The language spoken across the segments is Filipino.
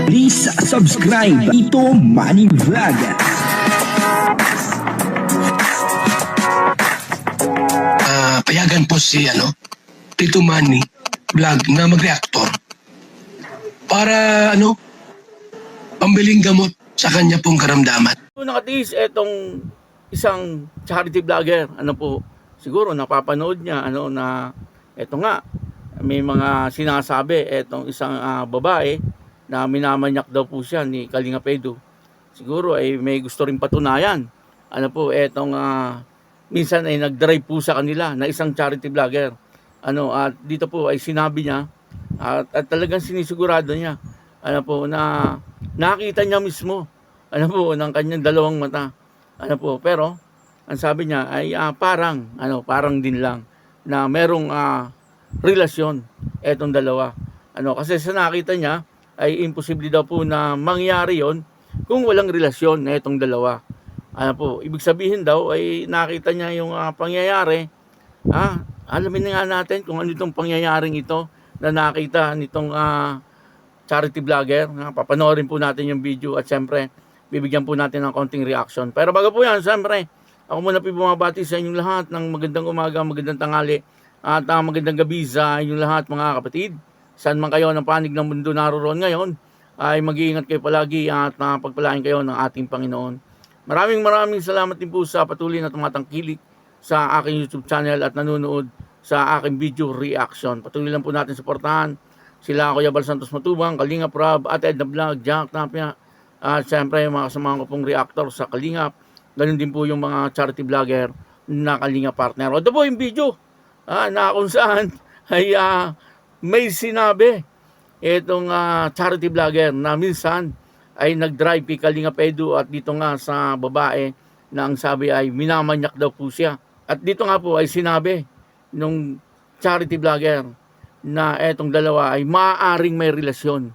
Please subscribe Tito Manny Vlog. Payagan po si Tito Manny Vlog na mag-reactor para pambiling gamot sa kanya pong karamdaman. Nakatiis etong isang charity vlogger, siguro napapanood niya na eto nga may mga sinasabi etong isang babae na minamanyak daw po siya ni Kalinga Pedro. Siguro ay may gusto rin patunayan. Etong minsan ay nag-drive po sa kanila na isang charity vlogger. At dito po ay sinabi niya at talagang sinisigurado niya na nakita niya mismo ng kanyang dalawang mata. Pero ang sabi niya ay parang din lang na merong relasyon etong dalawa. Kasi sa nakita niya ay imposible daw po na mangyari yon kung walang relasyon na etong dalawa. Ibig sabihin daw ay nakita niya yung pangyayari. Alamin na nga natin kung ano itong pangyayaring ito na nakita nitong charity vlogger. Papanoorin po natin yung video at syempre bibigyan po natin ng konting reaction. Pero bago po yan, syempre ako muna po bumabati sa inyong lahat ng magandang umaga, magandang tanghali at magandang gabi sa inyong lahat mga kapatid. Saan man kayo ng panig ng mundo naroon ngayon ay mag-iingat kayo palagi at pagpalain kayo ng ating Panginoon. Maraming salamat din po sa patuloy na tumatangkilik sa aking YouTube channel at nanonood sa aking video reaction. Patuloy lang po natin suportahan sila Kuya Bal Santos Matubang, Kalingap Rob, at Edna Vlog, Jack Tapia, at syempre yung mga kasamahan ko pong reactor sa Kalingap. Ganun din po yung mga charity vlogger na Kalingap partner. O ito po yung video na kung saan ay may sinabi itong charity vlogger na minsan ay nag-drive kay Kalinga Pedro at dito nga sa babae na ang sabi ay minamanyak daw po siya. At dito nga po ay sinabi nung charity vlogger na etong dalawa ay maaaring may relasyon.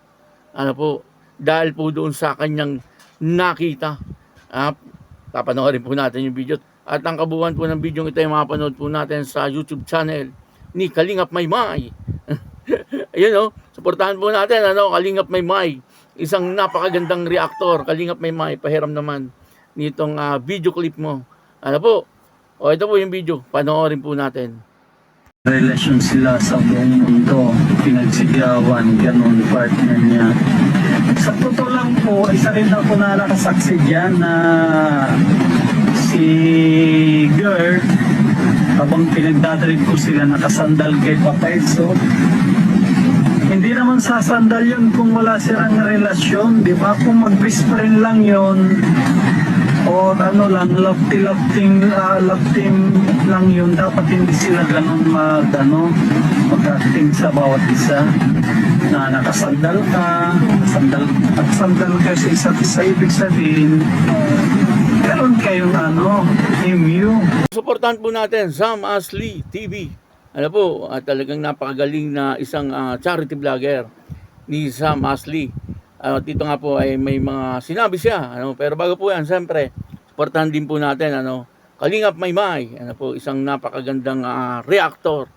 Dahil po doon sa kanyang nakita. Papanoorin po natin yung video. At ang kabuuan po ng video ito ay mapanood po natin sa YouTube channel ni Kalingap Maymay. Ayun suportahan po natin Kalingap Maymay. Isang napakagandang reactor, Kalingap Maymay, pahiram naman nitong video clip mo. Ito po yung video, panoorin po natin. Relasyon sila sa buong mundo, pinagsigawan, ganun partner niya. Sa totoo lang po, isa rin ako na nakasaksi dyan na si girl, habang pinagdadrive ko sila nakasandal kay Papaiso. Hindi naman sasandal yun kung wala silang relasyon, di ba? Kung mag-best friend lang yun, o love team lang yun, dapat hindi sila ganun mag-acting sa bawat isa na nakasandal ka, sandal ka sa isa't isa, ibig sabihin meron kayong MU. Suportahan po natin Sam Ashley TV. At talagang napakagaling na isang charity vlogger ni Sam Ashley. Dito nga po ay may mga sinabi siya. Pero bago po yan, siyempre, suportahan din po natin Kalingap Maymay. Isang napakagandang reactor.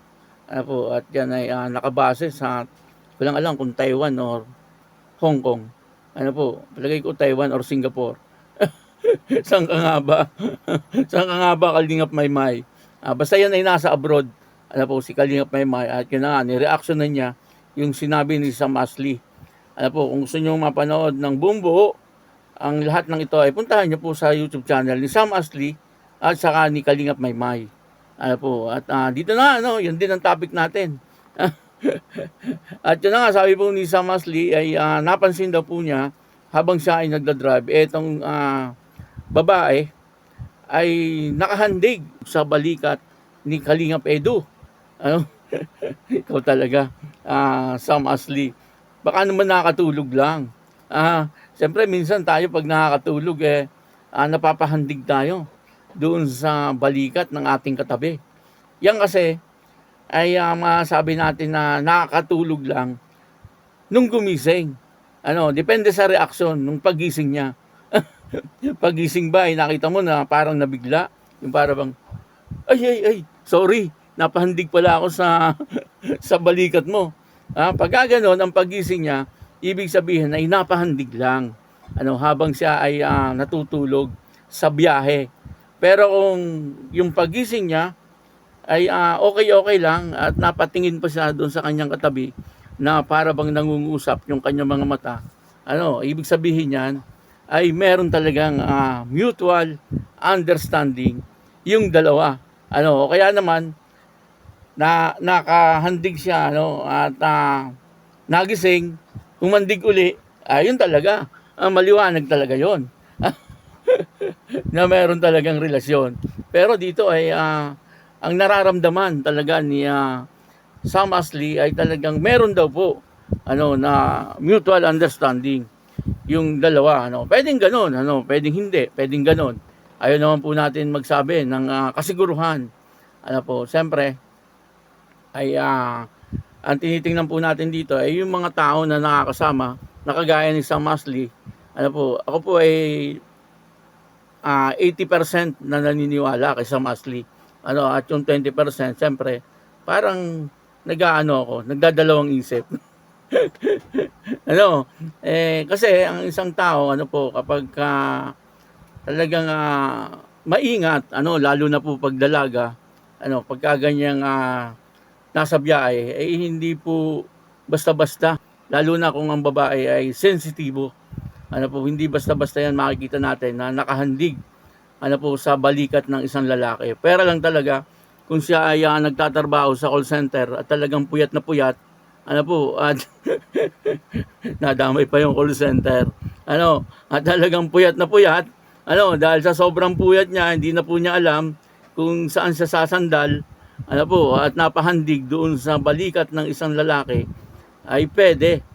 At yan ay nakabase sa, walang alam kung Taiwan or Hong Kong. Palagay ko Taiwan or Singapore. Saan ka nga ba? Saan ka nga ba Kalingap Maymay? Basta yan ay nasa abroad. Si Kalingap Maymay. At yun na nga, ni-reaction na niya yung sinabi ni Sam Ashley. Kung gusto nyo mapanood ng buong buo, ang lahat ng ito ay puntahan nyo po sa YouTube channel ni Sam Ashley at saka ni Kalingap Maymay. At dito na, yun din ang topic natin. At yun na nga, sabi po ni Sam Ashley ay napansin daw po niya habang siya ay nagdadrive, etong babae ay nakahandig sa balikat ni Kalingap Edu. Ikaw talaga, Sam Ashley. Baka naman nakakatulog lang. Siyempre minsan tayo pag nakakatulog napapahandig tayo doon sa balikat ng ating katabi. Yan kasi ay masabi natin na nakakatulog lang nung gumising. Depende sa reaksyon nung pagising niya. Pagising ba ay nakita mo na parang nabigla, yung parang ay sorry, napahandig pala ako sa sa balikat mo. Pagka gano'n, ang pagising niya ibig sabihin ay napahandig lang. Habang siya ay natutulog sa biyahe. Pero kung yung pagising niya ay okay lang at napatingin pa siya doon sa kanyang katabi na para bang nangungusap yung kanyang mga mata, ibig sabihin niyan ay meron talagang mutual understanding yung dalawa. O kaya naman nakahandig siya at nagising, humandig uli, ayun talaga, maliwanag talaga yon na meron talagang relasyon. Pero dito ay ang nararamdaman talaga ni Sam Ashley ay talagang meron daw po na mutual understanding yung dalawa. Pwedeng ganun, pwedeng hindi, pwedeng ganun. Ayaw naman po natin magsabi ng kasiguruhan. Siyempre ay ang tinitingnan po natin dito ay yung mga tao na nakakasama, nakagaya ni Sam Ashley. Ako po ay 80% na naniniwala kay Sam Ashley. At yung 20%, siyempre, parang nagdadalawang isip. Kasi ang isang tao, kapag talagang maingat, lalo na po pagdalaga, pagka ganyang nasa biyahe, hindi po basta-basta, lalo na kung ang babae ay sensitibo. Hindi basta-basta yan makikita natin na nakahandig sa balikat ng isang lalaki. Pero lang talaga, kung siya ay nagtatrabaho sa call center at talagang puyat na puyat, at nadamay pa yung call center. At talagang puyat na puyat, dahil sa sobrang puyat niya, hindi na po niya alam kung saan siya sasandal, at napahandig doon sa balikat ng isang lalaki, ay pwede.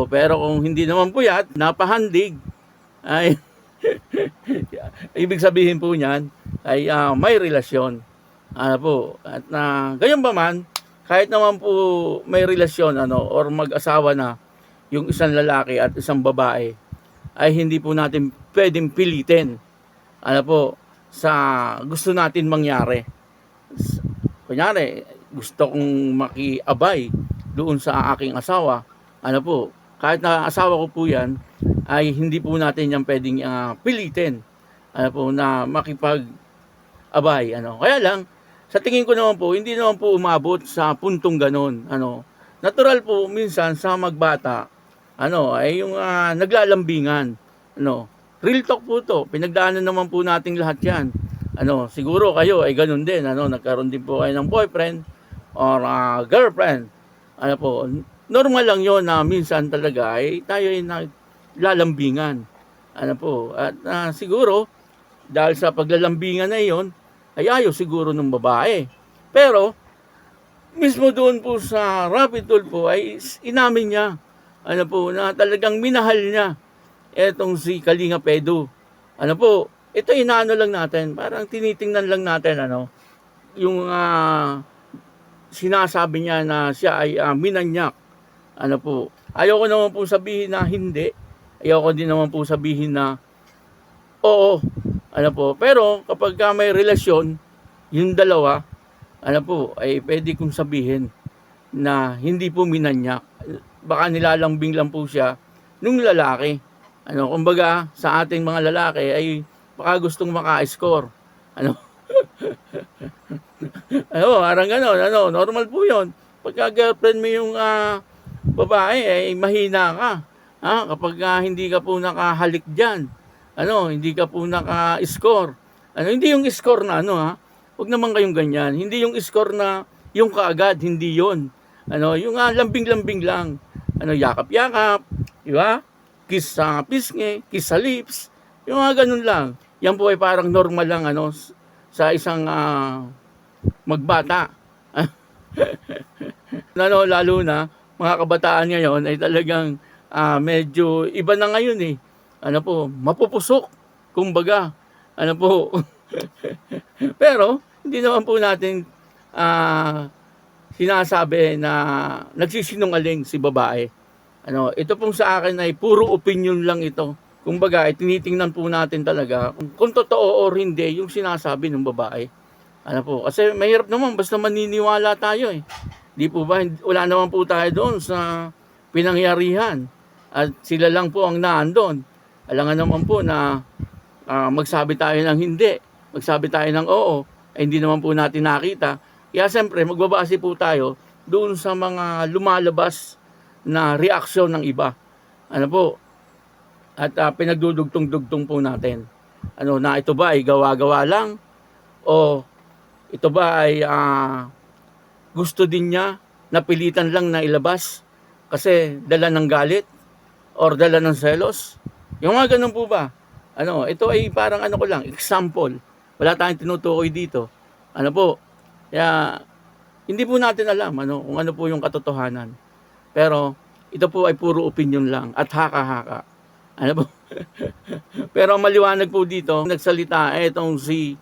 Pero kung hindi naman puyat, napahandig, ay ibig sabihin po niyan ay may relasyon. At gayon pa man, kahit naman po may relasyon or mag-asawa na yung isang lalaki at isang babae, ay hindi po natin pwedeng pilitin sa gusto natin mangyari. Kunyari, gusto kong makiabay doon sa aking asawa, kahit na asawa ko po yan, ay hindi po natin yan pwedeng pilitin na makipag-abay. Kaya lang, sa tingin ko naman po, hindi naman po umabot sa puntong ganon. Natural po minsan sa magbata, ay yung naglalambingan. Real talk po to, pinagdaanan naman po nating lahat yan. Siguro kayo ay ganon din, nagkaroon din po kayo ng boyfriend or girlfriend. Normal lang yon na minsan talaga ay tayo ay naglalambingan. At siguro, dahil sa paglalambingan na yon, ay ayaw siguro ng babae. Pero, mismo doon po sa Rapid Tool po ay inamin niya, na talagang minahal niya etong si Kalinga Pedro. Ito inaano lang natin, parang tinitingnan lang natin, yung sinasabi niya na siya ay minanyak. Ayoko naman po sabihin na hindi. Ayoko din naman po sabihin na oo. Pero kapag may relasyon, yung dalawa, ay pwede kong sabihin na hindi po minanyak. Baka nilalambing lang po siya nung lalaki. Kumbaga, sa ating mga lalaki ay baka gustong maka-score. Parang gano'n, normal po yun. Pagka girlfriend mo yung babae, ay mahina ka. Kapag hindi ka po nakahalik dyan, hindi ka po naka-score. Hindi yung score na huwag naman kayong ganyan. Hindi yung score na yung kaagad, hindi yon. Yung lambing-lambing lang. Yakap-yakap, di ba? Kiss sa pisngi, kiss sa lips. Yung ganun lang. Yan po ay parang normal lang sa isang magbata. Lalo na mga kabataan ngayon ay talagang medyo iba na ngayon eh. Mapupusok. Kumbaga, pero hindi naman po natin sinasabi na nagsisinungaling si babae. Ito pong sa akin ay puro opinion lang ito. Kumbaga, tinitingnan po natin talaga kung totoo or hindi yung sinasabi ng babae. Kasi mahirap naman basta maniniwala tayo eh. Di po ba? Wala naman po tayo doon sa pinangyarihan. At sila lang po ang naandon. Alangan naman po na magsabi tayo ng hindi, magsabi tayo ng oo, ay hindi naman po natin nakita. Kaya siyempre, magbabase po tayo doon sa mga lumalabas na reaksyon ng iba. Ano po? At pinagdudugtong-dugtong po natin. Ano, na ito ba ay gawa-gawa lang? O ito ba ay gusto din niya, napilitan lang na ilabas kasi dala ng galit or dala ng selos? Yung mga ganun po ba? Ano, ito ay parang ano ko lang, example. Wala tayong tinutukoy dito. Ano po? Kaya hindi po natin alam kung ano po yung katotohanan. Pero ito po ay puro opinion lang at haka-haka. Ano po? Pero maliwanag po dito, nagsalita itong si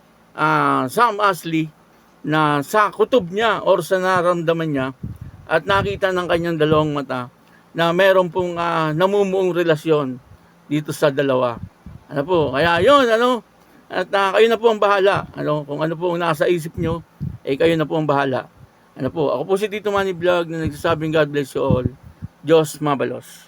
Sam Ashley na sa kutob niya or sa naramdaman niya at nakita ng kanyang dalawang mata na meron pong namumuong relasyon dito sa dalawa. Ano po? Kaya yun, at kayo na po ang bahala. Kung ano po ang nasa isip nyo, kayo na po ang bahala. Ano po? Ako po si Tito Manny Vlog na nagsasabing God bless you all. Diyos mabalos.